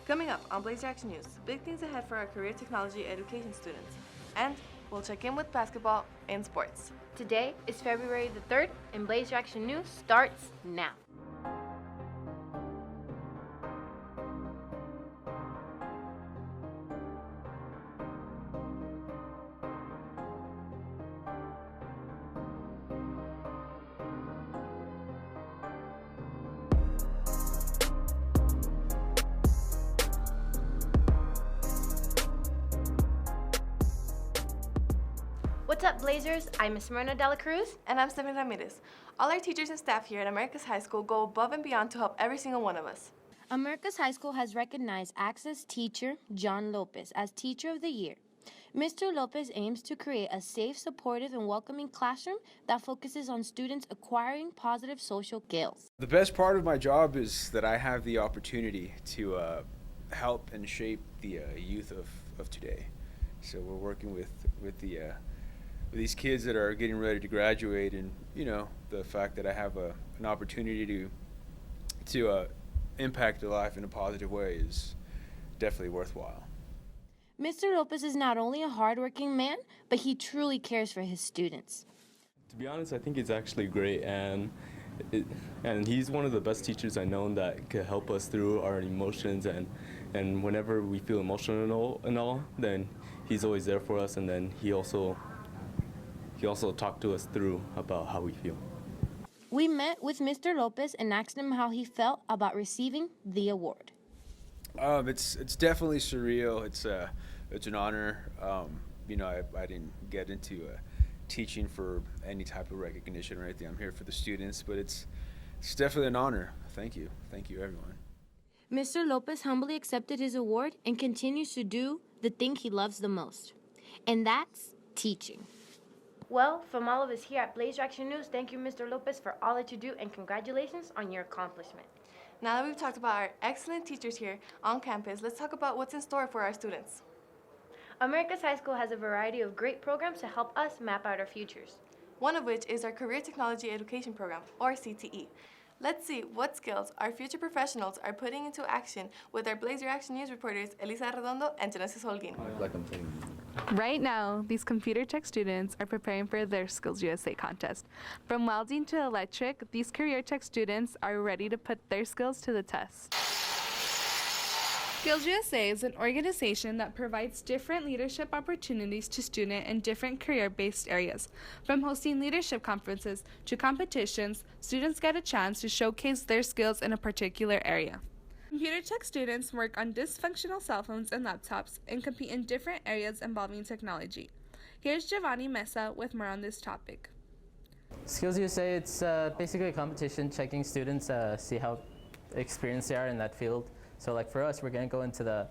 Coming up on Blaze Action News, big things ahead for our career technology education students. And we'll check in with basketball and sports. Today is February the 3rd, and Blaze Action News starts now. What's up, Blazers? I'm Miss Myrna Dela Cruz. And I'm Stephanie Ramirez. All our teachers and staff here at America's High School go above and beyond to help every single one of us. America's High School has recognized Access teacher John Lopez as Teacher of the Year. Mr. Lopez aims to create a safe, supportive, and welcoming classroom that focuses on students acquiring positive social skills. The best part of my job is that I have the opportunity to help and shape the youth of today. So we're working with these kids that are getting ready to graduate, and the fact that I have an opportunity to impact their life in a positive way is definitely worthwhile. Mr. Lopez is not only a hardworking man, but he truly cares for his students. To be honest, I think it's actually great, and he's one of the best teachers I know that can help us through our emotions, and whenever we feel emotional and all, then he's always there for us, and then he also talked to us through about how we feel. We met with Mr. Lopez and asked him how he felt about receiving the award. It's definitely surreal. It's an honor. I didn't get into teaching for any type of recognition or anything. I'm here for the students, but it's definitely an honor. Thank you, everyone. Mr. Lopez humbly accepted his award and continues to do the thing he loves the most, and that's teaching. Well, from all of us here at Blaze Action News, thank you, Mr. Lopez, for all that you do, and congratulations on your accomplishment. Now that we've talked about our excellent teachers here on campus, let's talk about what's in store for our students. America's High School has a variety of great programs to help us map out our futures. One of which is our Career Technology Education Program, or CTE. Let's see what skills our future professionals are putting into action with our Blazer Action News reporters Elisa Redondo and Genesis Holguin. Right now, these computer tech students are preparing for their Skills USA contest. From welding to electric, these career tech students are ready to put their skills to the test. Skills USA is an organization that provides different leadership opportunities to students in different career-based areas. From hosting leadership conferences to competitions, students get a chance to showcase their skills in a particular area. Computer tech students work on dysfunctional cell phones and laptops and compete in different areas involving technology. Here's Giovanni Mesa with more on this topic. Skills USA, it's basically a competition checking students, see how experienced they are in that field. So like for us, we're going to go into the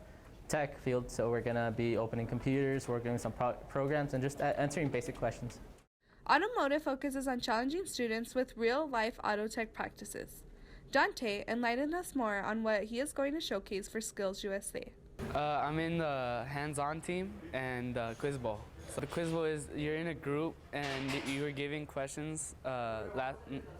tech field, so we're going to be opening computers, working with some programs, and just answering basic questions. Automotive focuses on challenging students with real-life auto tech practices. Dante enlightened us more on what he is going to showcase for Skills USA. I'm in the hands-on team and quiz bowl. So the quiz bowl is you're in a group and you are giving questions at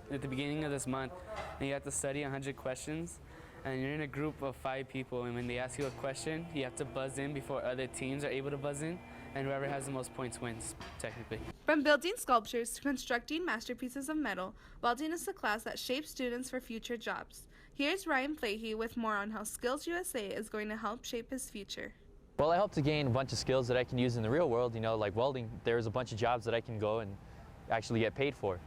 the beginning of this month, and you have to study 100 questions. And you're in a group of 5 people, and when they ask you a question, you have to buzz in before other teams are able to buzz in, and whoever has the most points wins, technically. From building sculptures to constructing masterpieces of metal, welding is the class that shapes students for future jobs. Here's Ryan Flahy with more on how Skills USA is going to help shape his future. Well, I hope to gain a bunch of skills that I can use in the real world, like welding. There's a bunch of jobs that I can go and actually get paid for.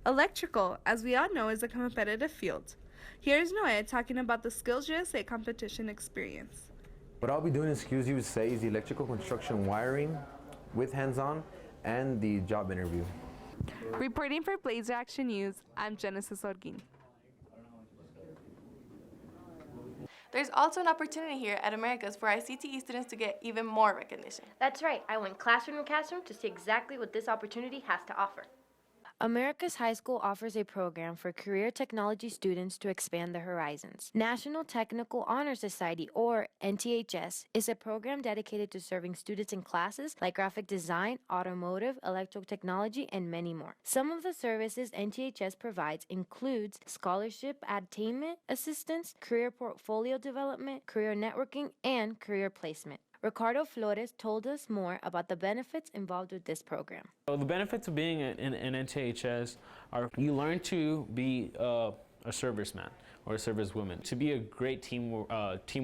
Electrical, as we all know, is a competitive field. Here's Noé talking about the Skills USA competition experience. What I'll be doing in Skills USA is the electrical construction wiring with hands-on and the job interview. Reporting for Blaze Action News, I'm Genesis Holguin. There's also an opportunity here at Americas for our CTE students to get even more recognition. That's right. I went classroom to classroom to see exactly what this opportunity has to offer. America's High School offers a program for career technology students to expand their horizons. National Technical Honor Society, or NTHS, is a program dedicated to serving students in classes like graphic design, automotive, electrical technology, and many more. Some of the services NTHS provides includes scholarship attainment assistance, career portfolio development, career networking, and career placement. Ricardo Flores told us more about the benefits involved with this program. So the benefits of being in NTHS are you learn to be a serviceman or a servicewoman, to be a great team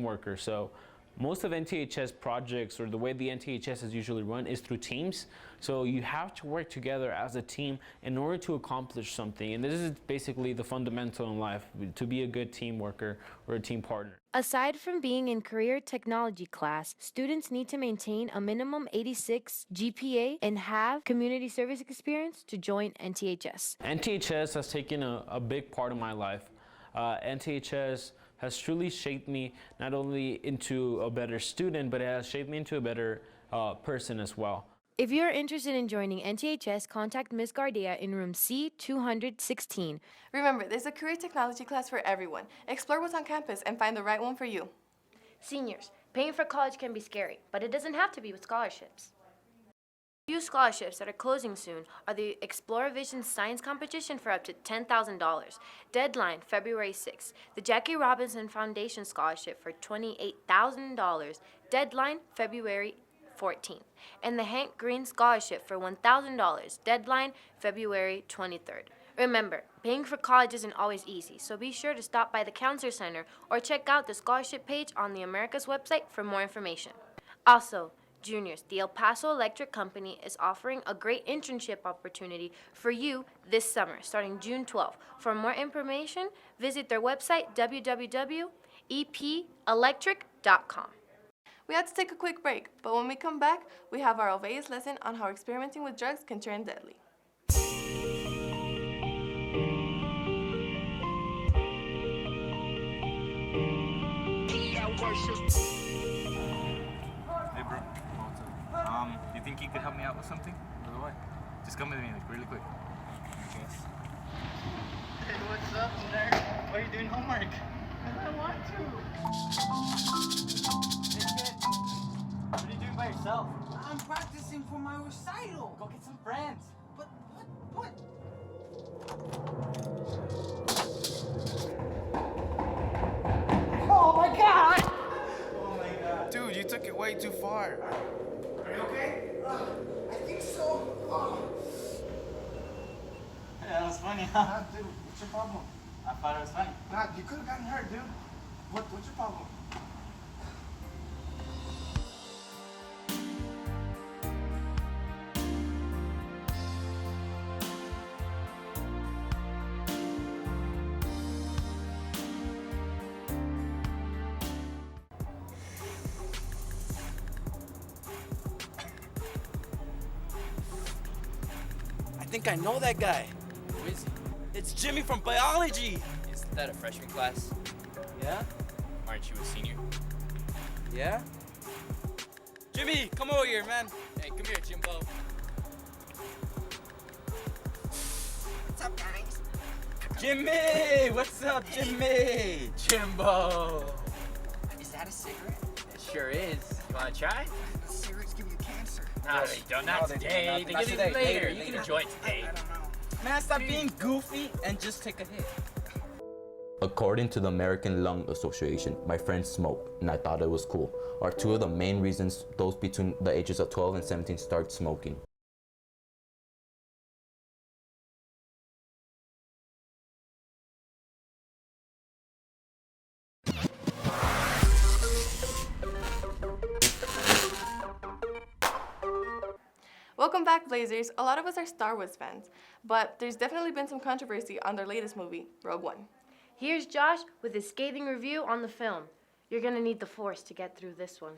worker. So most of NTHS projects, or the way the NTHS is usually run, is through teams. So you have to work together as a team in order to accomplish something. And this is basically the fundamental in life, to be a good team worker or a team partner. Aside from being in career technology class, students need to maintain a minimum 86 GPA and have community service experience to join NTHS. NTHS has taken a big part of my life. NTHS has truly shaped me not only into a better student, but it has shaped me into a better person as well. If you're interested in joining NTHS, contact Ms. Gardia in room C216. Remember, there's a career technology class for everyone. Explore what's on campus and find the right one for you. Seniors, paying for college can be scary, but it doesn't have to be with scholarships. Few scholarships that are closing soon are the Explore Vision Science Competition for up to $10,000. Deadline, February 6th. The Jackie Robinson Foundation Scholarship for $28,000. Deadline, February 14th. And the Hank Green Scholarship for $1,000. Deadline, February 23rd. Remember, paying for college isn't always easy, so be sure to stop by the Counselor Center or check out the scholarship page on the America's website for more information. Also, juniors, the El Paso Electric Company is offering a great internship opportunity for you this summer, starting June 12th. For more information, visit their website, www.epelectric.com. We had to take a quick break, but when we come back, we have our Oveus lesson on how experimenting with drugs can turn deadly. Hey bro, you think you could help me out with something? What? Just come with me, like, really quick. Yes. Hey, what's up, nerd? Why are you doing homework? Because I want to. What are you doing by yourself? I'm practicing for my recital. Go get some friends. But what? Oh my god! Oh my god. Dude, you took it way too far. Are you okay? I think so. Yeah, that was funny, huh? Dude, what's your problem? I thought it was funny. Nah, you could have gotten hurt, dude. What's your problem? I think I know that guy. Who is he? It's Jimmy from biology. Is that a freshman class? Yeah? Aren't you a senior? Yeah? Jimmy, come over here, man. Hey, come here, Jimbo. What's up, guys? Jimmy! What's up, Jimmy? Jimbo! Is that a cigarette? It sure is. You wanna try? Cigarettes give you cancer. No, they don't. Not today. They give you later. You can enjoy it today. I don't know. Man, stop being goofy and just take a hit. According to the American Lung Association, my friends smoke, and I thought it was cool, are two of the main reasons those between the ages of 12 and 17 start smoking. Welcome back, Blazers. A lot of us are Star Wars fans, but there's definitely been some controversy on their latest movie, Rogue One. Here's Josh with his scathing review on the film. You're gonna need the Force to get through this one.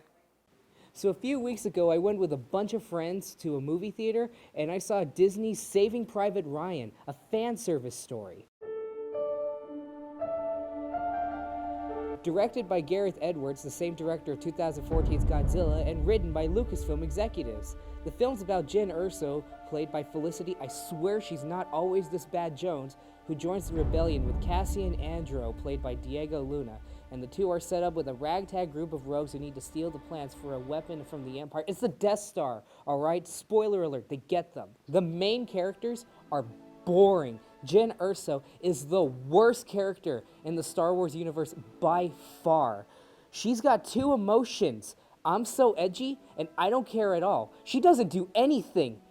So a few weeks ago, I went with a bunch of friends to a movie theater, and I saw Disney's Saving Private Ryan, a fan service story. Directed by Gareth Edwards, the same director of 2014's Godzilla, and written by Lucasfilm executives. The film's about Jen Erso, played by Felicity, I swear she's not always this bad, Jones, who joins the rebellion with Cassian Andro, played by Diego Luna, and the two are set up with a ragtag group of rogues who need to steal the plans for a weapon from the Empire. It's the Death Star, alright? Spoiler alert, they get them. The main characters are boring. Jen Erso is the worst character in the Star Wars universe by far. She's got two emotions. I'm so edgy, and I don't care at all. She doesn't do anything.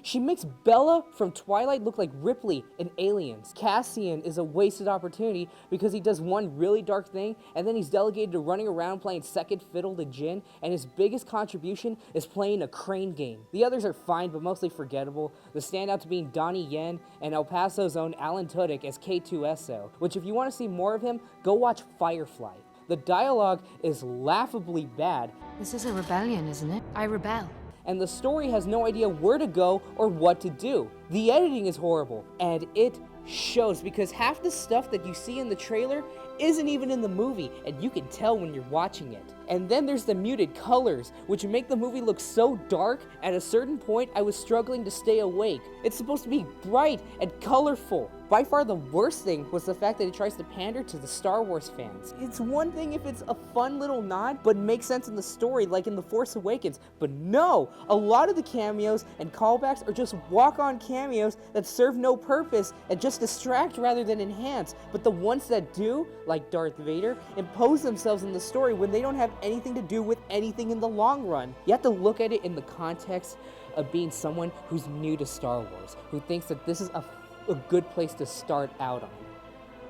She makes Bella from Twilight look like Ripley in Aliens. Cassian is a wasted opportunity because he does one really dark thing and then he's delegated to running around playing second fiddle to Jin, and his biggest contribution is playing a crane game. The others are fine but mostly forgettable, the standouts being Donnie Yen and El Paso's own Alan Tudyk as K2SO, which if you want to see more of him, go watch Firefly. The dialogue is laughably bad. This is a rebellion, isn't it? I rebel. And the story has no idea where to go or what to do. The editing is horrible, and it shows because half the stuff that you see in the trailer isn't even in the movie, and you can tell when you're watching it. And then there's the muted colors, which make the movie look so dark, at a certain point I was struggling to stay awake. It's supposed to be bright and colorful. By far the worst thing was the fact that it tries to pander to the Star Wars fans. It's one thing if it's a fun little nod, but makes sense in the story like in The Force Awakens, but no! A lot of the cameos and callbacks are just walk-on cameos that serve no purpose and just distract rather than enhance, but the ones that do, like Darth Vader, impose themselves in the story when they don't have anything to do with anything in the long run. You have to look at it in the context of being someone who's new to Star Wars, who thinks that this is a good place to start out on.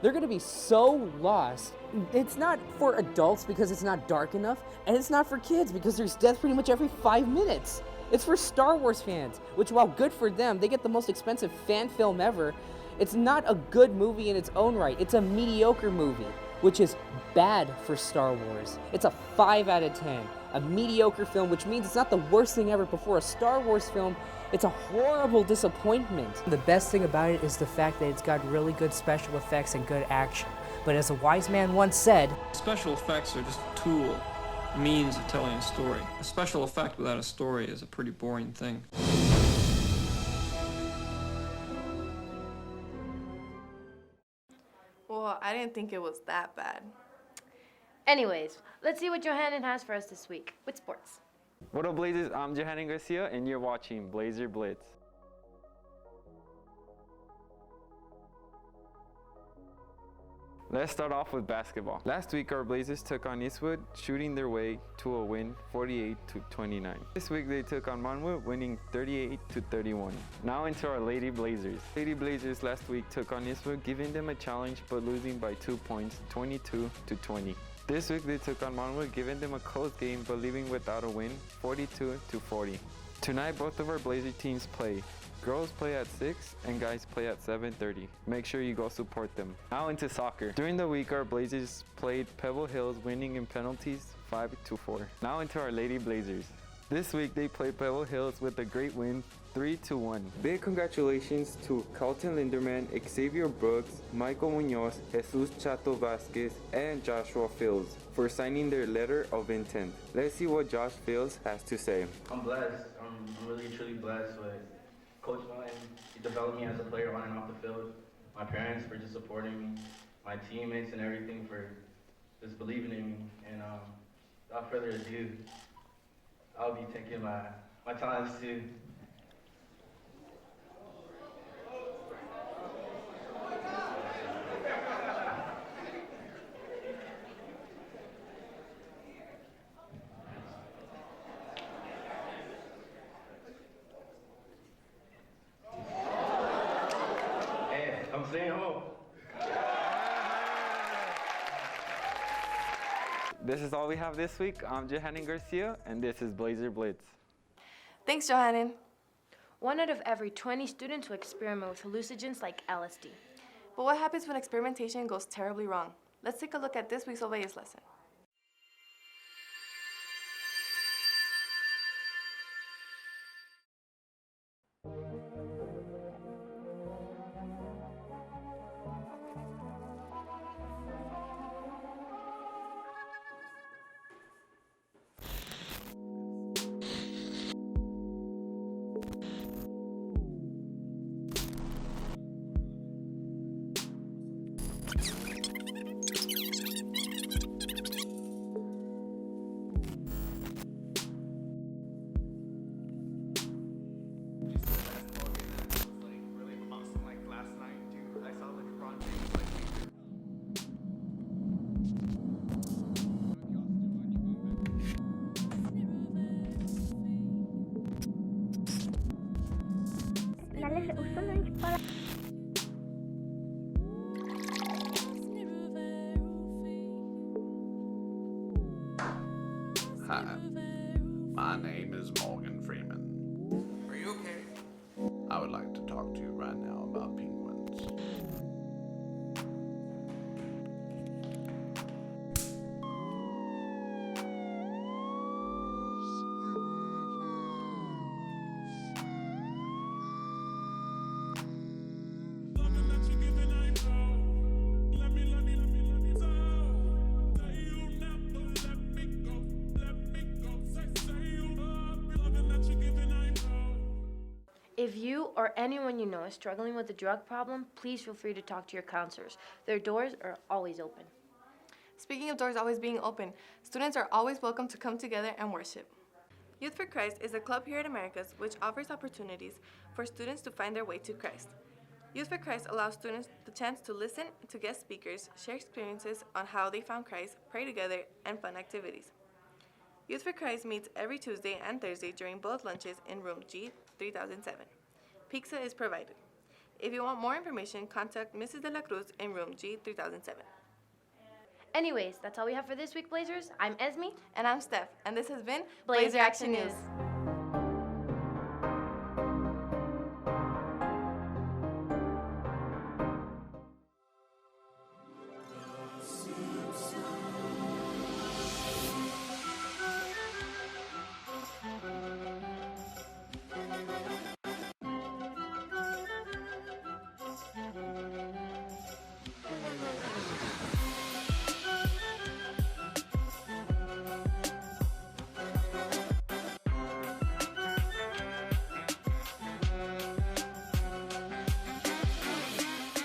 They're gonna be so lost. It's not for adults because it's not dark enough, and it's not for kids because there's death pretty much every 5 minutes. It's for Star Wars fans, which while good for them, they get the most expensive fan film ever. It's not a good movie in its own right. It's a mediocre movie, which is bad for Star Wars. It's a 5 out of 10. A mediocre film, which means it's not the worst thing ever before a Star Wars film. It's a horrible disappointment. The best thing about it is the fact that it's got really good special effects and good action. But as a wise man once said, special effects are just a tool, a means of telling a story. A special effect without a story is a pretty boring thing. Well, I didn't think it was that bad. Anyways, let's see what Johannan has for us this week with sports. What up, Blazers? I'm Johannan Garcia, and you're watching Blazer Blitz. Let's start off with basketball. Last week, our Blazers took on Eastwood, shooting their way to a win 48-29. This week, they took on Monwood, winning 38-31. Now into our Lady Blazers. Lady Blazers last week took on Eastwood, giving them a challenge but losing by 2 points, 22-20. This week, they took on Monwood, giving them a close game but leaving without a win, 42-40. Tonight, both of our Blazer teams play. Girls play at 6 and guys play at 7:30. Make sure you go support them. Now into soccer. During the week, our Blazers played Pebble Hills, winning in penalties 5-4. Now into our Lady Blazers. This week, they played Pebble Hills with a great win, 3-1. Big congratulations to Carlton Linderman, Xavier Brooks, Michael Munoz, Jesus Chato Vasquez, and Joshua Fields for signing their letter of intent. Let's see what Josh Fields has to say. I'm blessed. I'm really truly blessed with Coach Martin. He developed me as a player on and off the field. My parents for just supporting me. My teammates and everything for just believing in me. And without further ado, I'll be taking my talents to I'm staying home. This is all we have this week. I'm Johannan Garcia, and this is Blazer Blitz. Thanks, Johannan. 1 out of every 20 students will experiment with hallucinogens like LSD. But what happens when experimentation goes terribly wrong? Let's take a look at this week's Obeys lesson. Hi, my name is Morgan Freeman. Are you okay? I would like to talk to you right now about penguins. If you or anyone you know is struggling with a drug problem, please feel free to talk to your counselors. Their doors are always open. Speaking of doors always being open, students are always welcome to come together and worship. Youth for Christ is a club here at Americas which offers opportunities for students to find their way to Christ. Youth for Christ allows students the chance to listen to guest speakers, share experiences on how they found Christ, pray together, and fun activities. Youth for Christ meets every Tuesday and Thursday during both lunches in room G3007. Pizza is provided. If you want more information, contact Mrs. De La Cruz in room G3007. Anyways, that's all we have for this week, Blazers. I'm Esme. And I'm Steph, and this has been Blazer Action News.